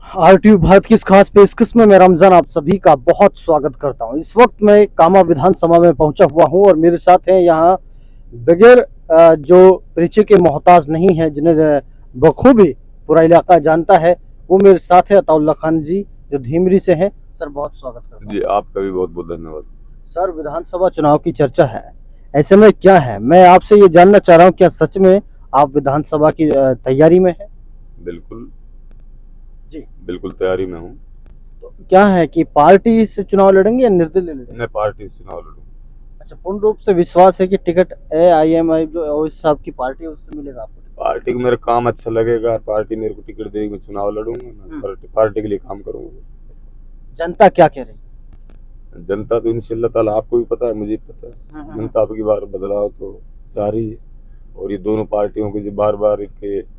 RTU Bharat की इस खास पेशकश में मैं रमजान आप सभी का बहुत स्वागत करता हूं। इस वक्त मैं कामा विधानसभा में पहुंचा हुआ हूं और मेरे साथ हैं यहाँ बगैर जो परिचय के मोहताज नहीं है, जिन्हें बखूबी पूरा इलाका जानता है, वो मेरे साथ है अताउल्ला खान जी, जो धीमरी से हैं। सर बहुत स्वागत करता हूं। जी, आपका भी बहुत बहुत धन्यवाद। सर, विधानसभा चुनाव की चर्चा है, ऐसे में क्या है, मैं आपसे ये जानना चाह रहा हूँ, क्या सच में आप विधानसभा की तैयारी में है? बिल्कुल जी, बिल्कुल तैयारी में हूँ। तो क्या है कि पार्टी से चुनाव लड़ेंगे या निर्दलीय लड़ेंगे? मैं पार्टी से चुनाव लड़ूँ। अच्छा, पूर्ण रूप से विश्वास है कि टिकट AIMI जो ओवैसी साहब की पार्टी है उससे मिलेगा आपको टिकट? पार्टी को मेरा काम अच्छा लगेगा, पार्टी मेरे को टिकट देगी, मैं चुनाव लड़ूंगा, मैं पार्टी के लिए काम करूंगा। जनता क्या कह रही है? जनता तो इंशाल्लाह ताला, आपको भी पता है, मुझे भी पता है, जनता अब की बार बदलाव तो चाह रही है। और ये दोनों पार्टियों के जो बार बार इनके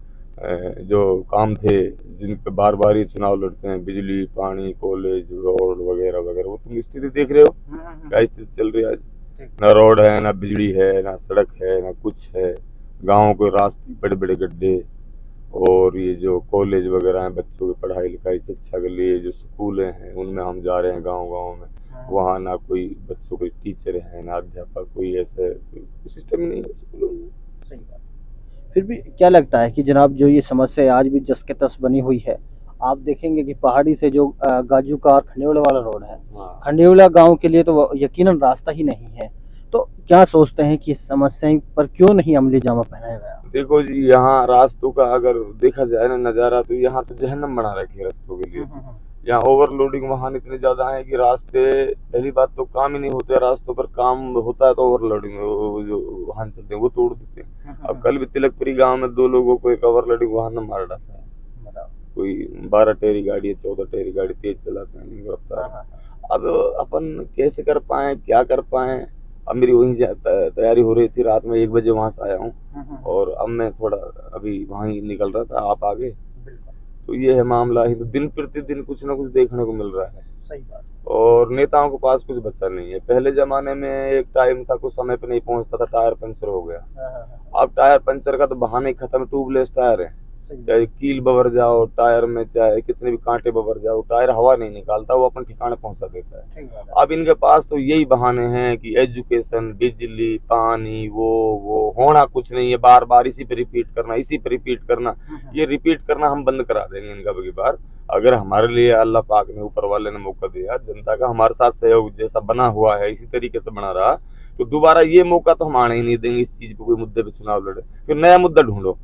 जो काम थे, जिन पे बार बार ये चुनाव लड़ते हैं, बिजली, पानी, कॉलेज, रोड वगैरह वगैरह, वो तुम स्थिति देख रहे हो क्या स्थिति चल रही है आज। ना रोड है, ना बिजली है, ना सड़क है, ना कुछ है। गाँव के रास्ते बड़े बड़े गड्ढे, और ये जो कॉलेज वगैरह हैं, बच्चों की पढ़ाई लिखाई शिक्षा के लिए जो स्कूलें हैं, उनमें हम जा रहे हैं गांव गांव में, वहाँ ना कोई बच्चों के टीचर है, ना अध्यापक, कोई ऐसे सिस्टम नहीं है स्कूलों में। सही बात। फिर भी क्या लगता है कि जनाब, जो ये समस्या आज भी जस के तस बनी हुई है, आप देखेंगे कि पहाड़ी से जो गाजूकार खंडेवला वाला रोड है, खंडेवला गांव के लिए तो यकीनन रास्ता ही नहीं है, तो क्या सोचते हैं कि इस समस्या पर क्यों नहीं अमली जामा पहनाया गया? देखो जी, यहाँ रास्तों का अगर देखा जाए ना नज़ारा, तो यहाँ तो जहन्नम बना रखी है रास्तों के लिए। यहाँ ओवरलोडिंग वाहन इतने ज्यादा है कि रास्ते, पहली बात तो काम ही नहीं होते रास्तों पर, काम होता है तो ओवरलोडिंग जो वाहन चलते हैं वो तोड़ देते हैं। अब कल भी तिलकपुरी गांव में 2 लोगों को एक ओवरलोडिंग वाहन ने मार डाला है। कोई 12 टेरी गाड़ी है, 14 टेरी गाड़ी तेज चलाते हैं, गिरफ्तार। अब अपन कैसे कर पाए, क्या कर पाए। अब मेरी वहीं तैयारी हो रही थी, रात में 1 बजे वहां से आया हूँ, और अब मैं थोड़ा अभी वहीं निकल रहा था, आप आगे। तो ये है मामला ही, तो दिन प्रतिदिन कुछ ना कुछ देखने को मिल रहा है। सही बात। और नेताओं के पास कुछ बचा नहीं है। पहले जमाने में एक टाइम था, कुछ समय पे नहीं पहुंचता था, टायर पंचर हो गया। अब टायर पंचर का तो बहाना ही खत्म, ट्यूबलेस टायर है। चाहे कील बबर जाओ टायर में, चाहे कितने भी कांटे बबर जाओ, टायर हवा नहीं निकालता, वो अपन ठिकाने पहुंचा देता है। अब इनके पास तो यही बहाने हैं कि एजुकेशन, बिजली, पानी, वो होना कुछ नहीं है, बार बार इसी पे रिपीट करना, इसी पे रिपीट करना। ये रिपीट करना हम बंद करा देंगे इनका बगी बार, अगर हमारे लिए अल्लाह पाक ने, ऊपर वाले ने मौका दिया, जनता का हमारे साथ सहयोग जैसा बना हुआ है इसी तरीके से बना रहा, तो दोबारा ये मौका तो हम आने ही नहीं देंगे इस चीज पे, कोई मुद्दे पे चुनाव लड़े। फिर नया मुद्दा ढूंढो,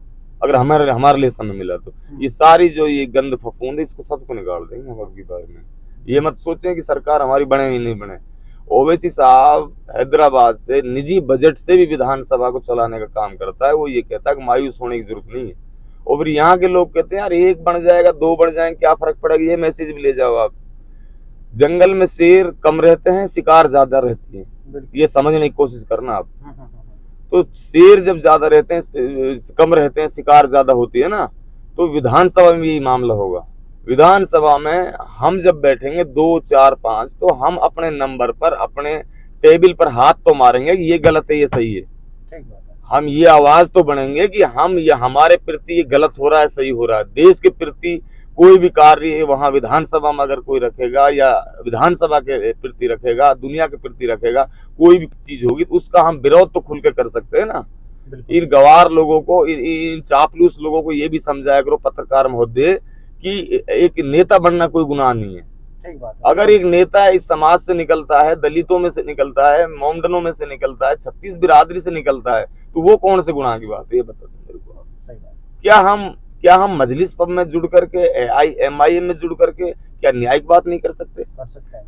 अगर हमारे लिए समय मिला तो। ये सारी जो ये गंद फफूंद है, इसको सबको निकाल देंगे हम अब की बार में। ये मत सोचें कि सरकार हमारी बने ही नहीं बने। ओवैसी साहब हैदराबाद से निजी बजट से भी विधानसभा को चलाने का काम करता है। वो ये कहता है कि मायूस होने की जरूरत नहीं है। और फिर यहाँ के लोग कहते हैं यार 1 बन जाएगा, 2 बढ़ जाएंगे, क्या फर्क पड़ेगा। ये मैसेज भी ले जाओ आप। जंगल में शेर कम रहते हैं, शिकार ज्यादा रहती है, ये समझने की कोशिश करना आप। तो शेर जब ज्यादा रहते हैं, कम रहते हैं, शिकार ज्यादा होती है ना, तो विधानसभा में यही मामला होगा। विधानसभा में हम जब बैठेंगे 2, 4, 5, तो हम अपने नंबर पर, अपने टेबल पर हाथ तो मारेंगे कि ये गलत है, ये सही है। हम ये आवाज तो बढ़ेंगे कि हम, ये हमारे प्रति ये गलत हो रहा है, सही हो रहा है। देश के प्रति कोई भी कार्य वहां विधानसभा में अगर कोई रखेगा, या विधानसभा के प्रति रखेगा, दुनिया के प्रति रखेगा, कोई भी चीज होगी, तो उसका हम विरोध तो खुल के कर सकते हैं ना। इन गवार लोगों को, इन चापलूस लोगों को ये भी समझाया करो, पत्रकार महोदय, कि एक नेता बनना कोई गुनाह नहीं है। अगर एक नेता इस समाज से निकलता है, दलितों में से निकलता है, मोमडनों में से निकलता है, 36 बिरादरी से निकलता है, तो वो कौन से गुनाह की बात है, ये बता दो मेरे को। क्या हम मजलिस पब में जुड़ करके, AIMIM में जुड़ करके क्या न्यायिक बात नहीं कर सकते?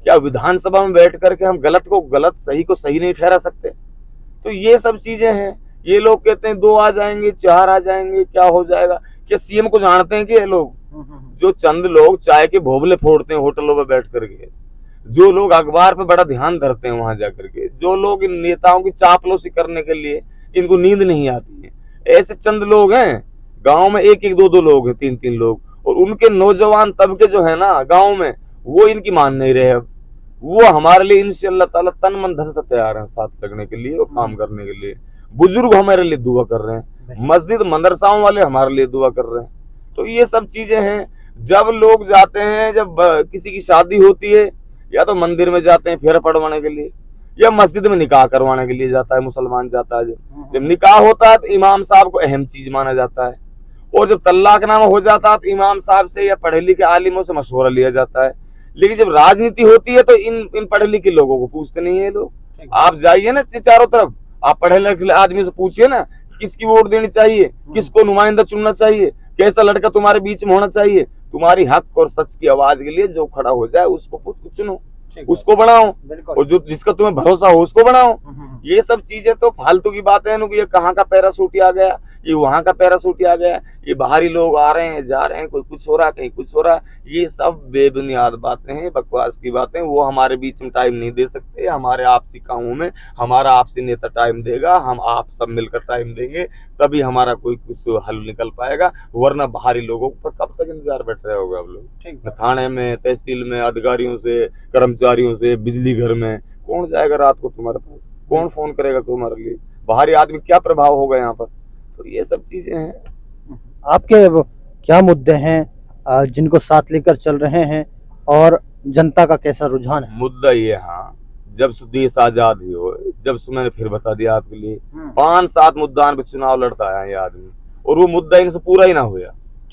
क्या विधानसभा में बैठ करके हम गलत को गलत, सही को सही नहीं ठहरा सकते? तो ये सब चीजें हैं। ये लोग कहते हैं 2 आ जाएंगे, 4 आ जाएंगे, क्या हो जाएगा। क्या सीएम को जानते हैं कि ये लोग, जो चंद लोग चाय के भोबले फोड़ते हैं होटलों में बैठ करके, जो लोग अखबार पे बड़ा ध्यान धरते हैं वहां जाकर के, जो लोग इन नेताओं की चापलूसी करने के लिए इनको नींद नहीं आती है, ऐसे चंद लोग हैं। गांव में 1-1, 2-2 लोग हैं, 3-3 लोग, और उनके नौजवान तबके जो है ना गांव में, वो इनकी मान नहीं रहे। अब वो हमारे लिए इंशाअल्लाह ताला तन मन धन से तैयार हैं साथ लगने के लिए और काम करने के लिए। बुजुर्ग हमारे लिए दुआ कर रहे हैं, मस्जिद मदरसाओं वाले हमारे लिए दुआ कर रहे हैं। तो ये सब चीजें हैं। जब लोग जाते हैं, जब किसी की शादी होती है, या तो मंदिर में जाते हैं फेरा पड़वाने के लिए, या मस्जिद में निकाह करवाने के लिए जाता है, मुसलमान जाता है। जब निकाह होता है तो इमाम साहब को अहम चीज माना जाता है, और जब तल्लाकनामा हो जाता है तो इमाम साहब से या पढ़े लिखे आलिमों से मशवरा लिया जाता है। लेकिन जब राजनीति होती है तो इन पढ़े लिखे लोगों को पूछते नहीं है लोग। आप जाइए ना चारों तरफ, आप पढ़े लिखे आदमी से पूछिए ना, किसकी वोट देनी चाहिए, किसको नुमाइंदा चुनना चाहिए, कैसा लड़का तुम्हारे बीच में होना चाहिए। तुम्हारी हक और सच की आवाज के लिए जो खड़ा हो जाए उसको चुनो, उसको बनाओ, और जो जिसका तुम्हें भरोसा हो उसको बनाओ। ये सब चीजें तो फालतू की बातें हैं। ये कहाँ का पैराशूट आ गया, ये वहां का पैराशूट आ गया, ये बाहरी लोग आ रहे हैं जा रहे हैं, कोई कुछ हो रहा है कहीं कुछ हो रहा है, ये सब बेबुनियाद बातें हैं, बकवास की बातें। वो हमारे बीच में टाइम नहीं दे सकते। हमारे आपसी कामों में हमारा आपसी नेता टाइम देगा, हम आप सब मिलकर टाइम देंगे, तभी हमारा कोई कुछ हल निकल पाएगा। वरना बाहरी लोगों पर कब तक इंतजार बैठ रहे होगा आप लोग। थाने में, तहसील में, अधिकारियों से, कर्मचारियों से, बिजली घर में कौन जाएगा रात को तुम्हारे पास, कौन फोन करेगा तुम्हारे लिए, बाहरी आदमी क्या प्रभाव होगा यहाँ पर। तो ये सब चीजें हैं। आपके क्या मुद्दे हैं जिनको साथ लेकर चल रहे हैं, और जनता का कैसा रुझान है? मुद्दा ये, हाँ, जब देश आजाद ही हो, जब मैंने फिर बता दिया आपके लिए, 5-7 मुद्दान पे चुनाव लड़ता है ये आदमी, और वो मुद्दा इनसे पूरा ही ना हुआ।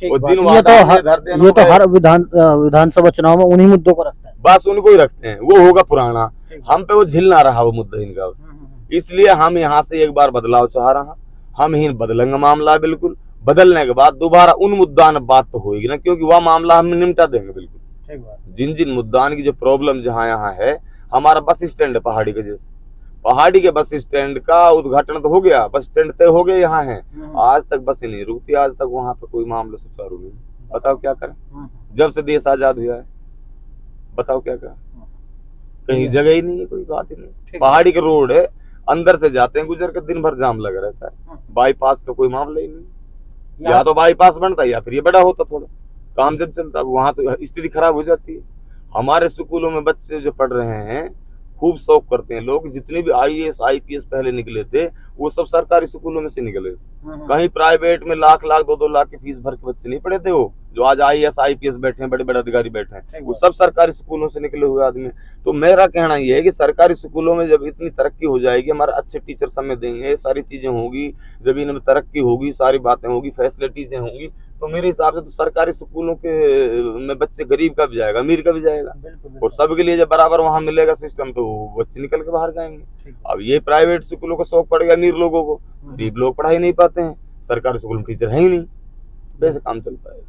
ये तो हर विधानसभा चुनाव में उन्हीं मुद्दों को रखता है, बस उनको ही रखते हैं। वो होगा पुराना, हम पे वो झिल ना रहा वो मुद्दा इनका। इसलिए हम यहाँ से एक बार बदलाव चाह रहा, हम ही बदलेंगे मामला। बिल्कुल बदलने के बाद दोबारा उन मुद्दान बात तो होगी ना, क्योंकि वह मामला हम निपटा देंगे बिल्कुल। जिन मुद्दान की जो प्रॉब्लम जहाँ यहाँ है, हमारा बस स्टैंड है पहाड़ी के जैसे, पहाड़ी के बस स्टैंड का उद्घाटन तो हो गया, बस स्टैंड तय हो गया यहाँ है, आज तक बसें नहीं रुकती, आज तक वहाँ पे कोई मामला सुचारू नहीं। बताओ क्या करें, जब से देश आजाद हुआ है, बताओ क्या करें, कहीं जगह ही नहीं है, कोई बात ही नहीं। पहाड़ी के रोड है, अंदर से जाते हैं गुजर के, दिन भर जाम लगा रहता है। बाईपास का कोई मामला ही नहीं, या तो बाईपास बनता है या फिर ये बड़ा होता थोड़ा काम जब चलता, वहां तो स्थिति खराब हो जाती है। हमारे स्कूलों में बच्चे जो पढ़ रहे हैं, खूब शौक करते हैं लोग, जितने भी IAS IPS पहले निकले थे वो सब सरकारी स्कूलों में से निकले। कहीं प्राइवेट में लाख 2-2 लाख की फीस भर के बच्चे नहीं पढ़े थे। वो जो आज IAS IPS बैठे हैं, बड़े बड़े अधिकारी बैठे हैं, वो सब सरकारी स्कूलों से निकले हुए आदमी। तो मेरा कहना ये है कि सरकारी स्कूलों में जब इतनी तरक्की हो जाएगी, हमारे अच्छे टीचर समय देंगे, सारी चीजें होगी, जब इनमें तरक्की होगी, सारी बातें होगी, फैसिलिटीजें होंगी, तो मेरे हिसाब से तो सरकारी स्कूलों के में बच्चे गरीब का भी जाएगा, अमीर का भी जाएगा, और सबके लिए जब बराबर वहां मिलेगा सिस्टम, तो बच्चे निकल के बाहर जाएंगे। अब ये प्राइवेट स्कूलों का शौक पड़ेगा अमीर लोगों को, गरीब लोग पढ़ाई नहीं पाते हैं, सरकारी स्कूल में टीचर है ही नहीं, वैसे काम चल पाएगा।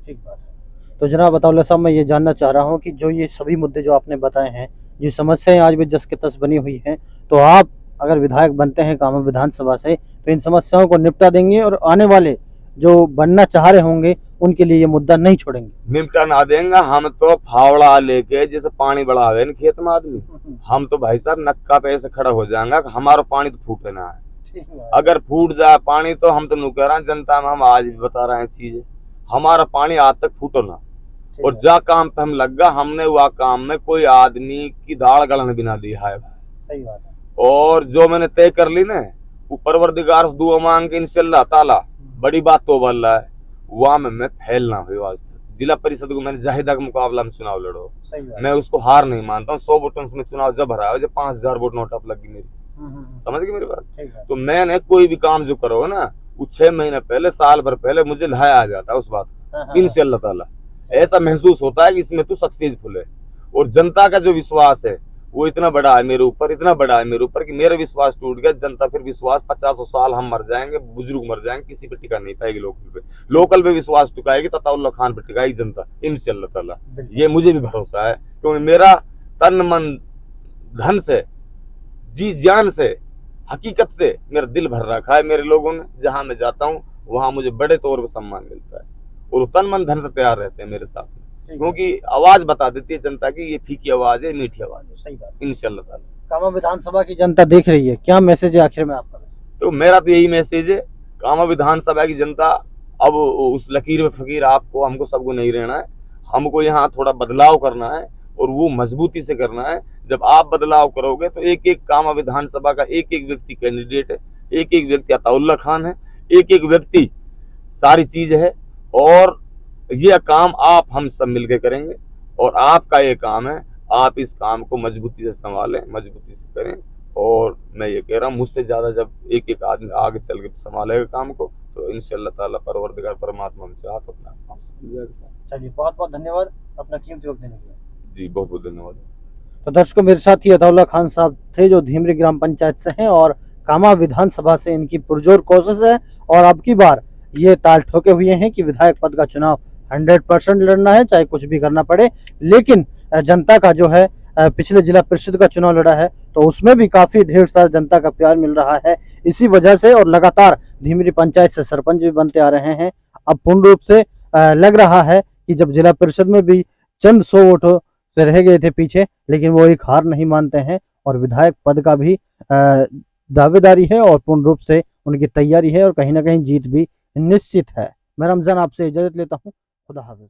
ठीक बात है। तो जनाब अताउल्लाह साहब, मैं ये जानना चाह रहा हूँ कि जो ये सभी मुद्दे जो आपने बताए हैं, जो समस्याएं आज भी जस के तस बनी हुई हैं, तो आप अगर विधायक बनते हैं कामा विधानसभा से, तो इन समस्याओं को निपटा देंगे, और आने वाले जो बनना चाह रहे होंगे उनके लिए ये मुद्दा नहीं छोड़ेंगे? निपटा ना देंगे हम तो, फावड़ा लेके जैसे पानी बढ़ावे न खेत में आदमी, हम तो भाई साहब नक्का पे ऐसे खड़ा हो जाएंगे, हमारा पानी तो फूटे ना है। अगर फूट जाए पानी तो हम तो नहीं कह रहे हैं, जनता में हम आज भी बता रहे हैं चीजें, हमारा पानी आज तक फूटो ना, और जा काम पे हम लग गया, हमने हुआ काम में कोई आदमी की दाढ़ गलन बिना दिया है। सही बात है। और जो मैंने तय कर ली ना, वो परवरदिगार से दुआ मांग के इंशाल्लाह ताला बड़ी बात तो बल रहा है, वहां में मैं फैल ना हुई। आज तक जिला परिषद को मैंने जाहिदा के मुकाबला में चुनाव लड़ो, मैं उसको हार नहीं मानता हूँ। 100 वोटों से मैं चुनाव जब हराया, जब 5000 वोट नोट अप लगी मेरी, समझ गई मेरी बात। तो मैंने कोई भी काम जो करो ना, वो 6 महीने पहले, साल भर पहले मुझे लहाया आ जाता है उस बात, इंशाल्लाह ताला ऐसा महसूस होता है कि इसमें तो सक्सेसफुल है। और जनता का जो विश्वास है वो इतना बड़ा है मेरे ऊपर, इतना बड़ा है मेरे ऊपर कि मेरा विश्वास टूट गया, जनता फिर विश्वास 50 साल हम मर जाएंगे, बुजुर्ग मर जाएंगे, किसी पे टिका नहीं पाएगी। लोकल पे विश्वास टिकाएगी, अताउल्लाह खान पे टिकाएगी जनता इंशाल्लाह ताला। ये मुझे भी भरोसा है, क्योंकि मेरा तन मन धन से, जी जान से, हकीकत से मेरा दिल भर रखा है मेरे लोगों ने। जहां मैं जाता हूँ वहां मुझे बड़े तौर पर सम्मान मिलता है, और तन मन धन से तैयार रहते हैं मेरे साथ में, क्योंकि आवाज बता देती है जनता की, ये फीकी आवाज है, मीठी आवाज है। सही बात, इंशाल्लाह ताला। कामा विधानसभा की जनता देख रही है, क्या मैसेज है आखिर में आपका? तो मेरा तो यही मैसेज है, कामा विधानसभा की जनता, अब उस लकीर में फकीर आपको हमको सबको नहीं रहना है, हमको यहाँ थोड़ा बदलाव करना है, और वो मजबूती से करना है। जब आप बदलाव करोगे तो एक एक कामा विधानसभा का एक एक व्यक्ति कैंडिडेट है, एक एक व्यक्ति अताउल्लाह खान है, एक एक व्यक्ति सारी चीज है, और ये काम आप हम सब मिलकर करेंगे और आपका ये काम है, आप इस काम को मजबूती से संभालें, मजबूती से करें। और मैं ये कह रहा हूँ, मुझसे ज्यादा जब एक एक आदमी आगे चल के संभालेगा काम को तो इंशाअल्लाह ताला परवरदिगार परमात्मा हमसे हाथ अपना काम संभाल जाएगा। चलिए, बहुत बहुत धन्यवाद अपना कीमती वक्त देने के लिए। जी बहुत बहुत धन्यवाद। तो दर्शकों, मेरे साथ ही अताउल्लाह खान साहब थे जो धीमरी ग्राम पंचायत से हैं और कामा विधानसभा से इनकी पुरजोर कोशिश है और अब की बार ये ताल ठोके हुए हैं कि विधायक पद का चुनाव 100% लड़ना है, चाहे कुछ भी करना पड़े। लेकिन जनता का जो है, पिछले जिला परिषद का चुनाव लड़ा है तो उसमें भी काफी ढेर सारा जनता का प्यार मिल रहा है इसी वजह से, और लगातार धीमरी पंचायत से सरपंच भी बनते आ रहे हैं। अब पूर्ण रूप से लग रहा है कि जब जिला परिषद में भी चंद 100 वोटों से रह गए थे पीछे, लेकिन वो एक हार नहीं मानते हैं और विधायक पद का भी दावेदारी है और पूर्ण रूप से उनकी तैयारी है और कहीं ना कहीं जीत भी निश्चित है। मैं रमजान आपसे इजाजत लेता हूँ। खुदा हाफिज।